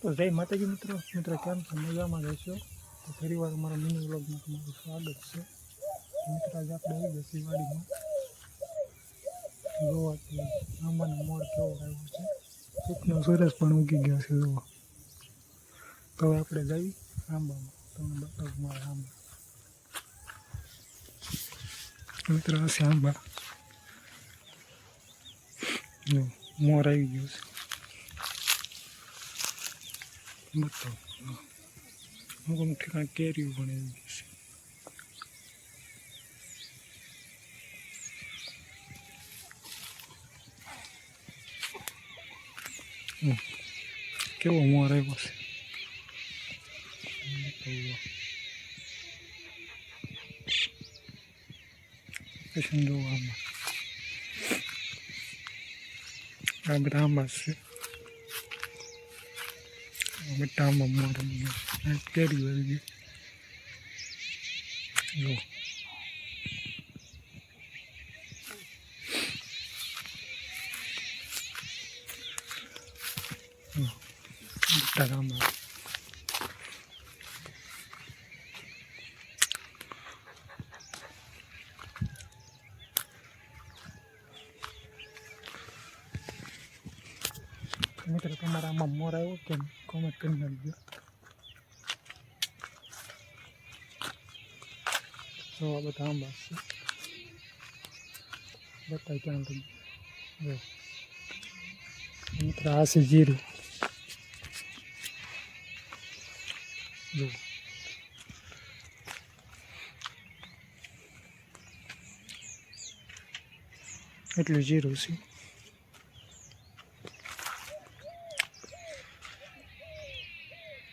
તો જય માતાજી મિત્રો કેમ છો? મજામાં રહેશો? તો ફરી વાર અમારા મિની વ્લોગમાં તમારું સ્વાગત છે. મિત્રો આજે આપણે આવી ગયા છીએ વાડીમાં જોવા તો આંબાનો મોર કેવો આવ્યો છે. સુખનો સરસ પણ ઉગી ગયો છે જોવા. તો હવે આપણે જઈ આંબામાં તમને બતાવું મારા આંબા. મિત્રો હશે આંબા મોર આવી ગયો છે. બતાવો અમુક ઠેકાણે કેરીઓ પણ આવી ગઈ છે. કેવો મોર આવ્યો છે. પેશન જોવા આંબા, આ બધા આંબા છે. મોટા આંબા મોર કેરી આવી ગઈ જો. મોટા આંબા મિત્રો તમારા આમાં મોર આવ્યો કે કોમેન્ટ કરી નાખજો. જો આ બધા આંબા છે બતાવી ક્યાં તમે જો. મિત્રો આ છે જીરું જો. એટલું જીરું છે.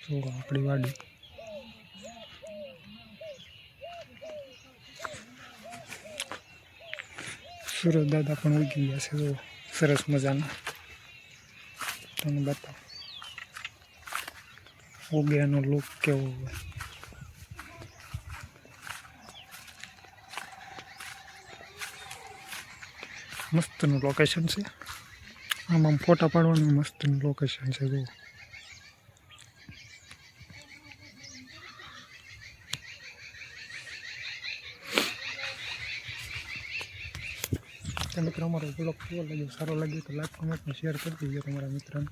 જો આપણી વાડી સુરત દાદા પણ ઉગી ગયા છે જો સરસ મજાના. તમને બતાવો ઉગ્યાનો લુક કેવો હોય. મસ્તનું લોકેશન છે. આમ ફોટા પાડવાનું મસ્તનું લોકેશન છે જો. મિત્રો અમારો બ્લોગ કેવો લાગ્યો, સારો લાગ્યો તો લાઈક કમેન્ટ શેર કરી દેજો તમારા મિત્રોને.